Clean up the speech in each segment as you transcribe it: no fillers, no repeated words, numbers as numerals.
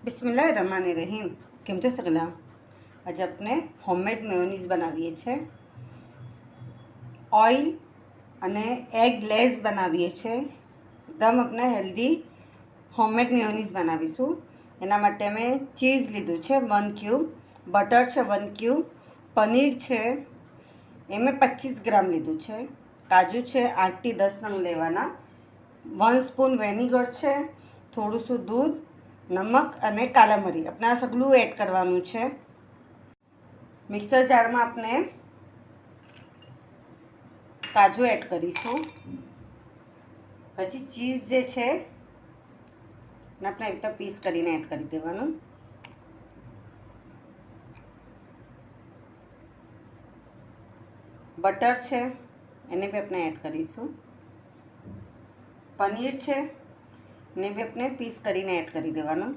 બિસ્મિલ્લાહિર્રહમાનિર્રહીમ। કેમ છો સગલા? આજે આપણે હોમમેડ મેયોનીઝ બનાવીએ છીએ। ઓઇલ અને એગ લેસ બનાવીએ છીએ। એકદમ આપણે હેલ્ધી હોમમેડ મેયોનીઝ બનાવીશું। એના માટે મેં ચીઝ લીધું છે 1 ક્યુબ, બટર છે 1 ક્યુબ, પનીર છે એ મેં 25 ગ્રામ લીધું છે, કાજુ છે 8 થી 10 નંગ લેવાના, 1 સ્પૂન વેનિગર છે, થોડું શું દૂધ, નમક અને કાલા મરી આપણે આ સગલું એડ કરવાનું છે। મિક્સર જારમાં આપણે કાજુ એડ કરીશું, પછી ચીઝ જે છે ને આપણે આવી રીતે પીસ કરીને એડ કરી દેવાનું। બટર છે એને બી આપણે એડ કરીશું, પનીર છે ને બી આપણે પીસ કરીને એડ કરી દેવાનું।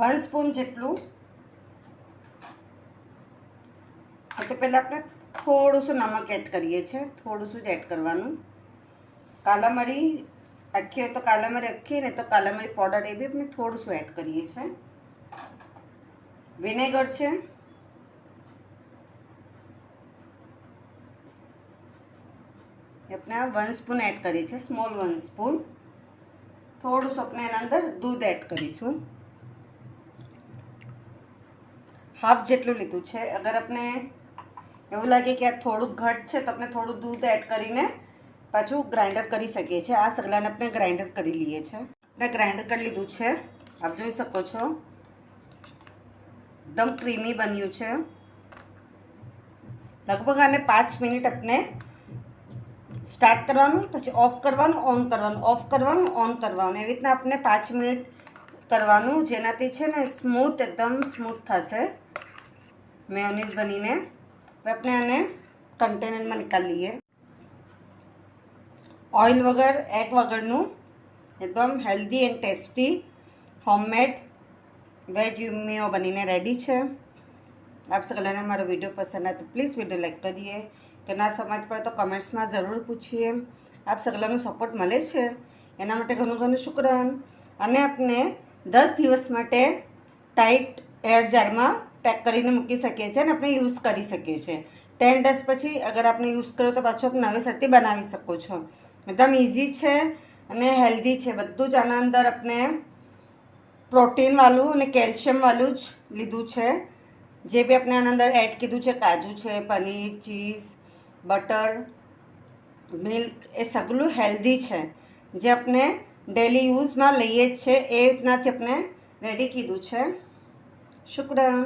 વન સ્પૂન જેટલું તો પહેલાં આપણે થોડુંસું નમક એડ કરીએ છીએ, થોડુંસું જ એડ કરવાનું। કાલા મરી આખી હોય તો કાલા મરી આખી, ને તો કાલા મરી પાવડર એ બી આપણે થોડુંસું એડ કરીએ છીએ। વિનેગર છે આપણે 1 સ્પૂન એડ કરીએ છીએ, સ્મોલ 1 સ્પૂન। થોડુંસું આપણે એના અંદર દૂધ એડ કરીશું, હાફ જેટલું લીધું છે। અગર આપણે એવું લાગે કે આ થોડુંક ઘટ છે તો આપણે થોડું દૂધ એડ કરીને પાછું ગ્રાઇન્ડર કરી શકીએ છીએ। આ સગલાને આપણે ગ્રાઇન્ડર કરી લઈએ છીએ। આપણે ગ્રાઇન્ડર કરી લીધું છે, આપ જોઈ શકો છો એકદમ ક્રીમી બન્યું છે। લગભગ આને 5 મિનિટ આપણે સ્ટાર્ટ કરવાનું, પછી ઓફ કરવાનું, ઓન કરવાનું, ઓફ કરવાનું, ઓન કરવાનું, એવી રીતના આપણે 5 મિનિટ કરવાનું, જેનાથી છે ને સ્મૂથ એકદમ સ્મૂથ થશે મેયોનીઝ બનીને। હવે આપણે આને કન્ટેનરમાં નીકાળી લઈએ। ઓઇલ વગર એગ વગરનું એકદમ healthy and tasty homemade veg mayo બનીને રેડી છે। આપ સગલાને મારો વિડીયો પસંદ આવે તો પ્લીઝ વિડીયો લાઈક કરીએ, કે ના સમજ પડે તો કમેન્ટ્સમાં જરૂર પૂછીએ। આપ સગલાનો સપોર્ટ મળે છે એના માટે ઘણું ઘણું શુક્રાન। અને આપણે 10 દિવસ માટે ટાઈટ એર જારમાં પેક કરીને મૂકી શકીએ છીએ અને આપણે યુઝ કરી શકીએ છીએ। 10 ડેઝ પછી અગર આપણે યુઝ કરો તો પાછું આપણે નવેસરથી બનાવી શકો છો। એકદમ ઇઝી છે અને હેલ્ધી છે બધું જ। આના અંદર આપણે પ્રોટીનવાળું અને કેલ્શિયમવાળું જ લીધું છે। જે બી આપણે આના અંદર એડ કીધું છે, કાજુ છે, પનીર, ચીઝ, બટર, મિલ્ક, એ સગલું હેલ્ધી છે, જે આપણે ડેલી યુઝમાં લઈએ જ છે, એ રીતનાથી આપણે રેડી કીધું છે। શુક્રાન।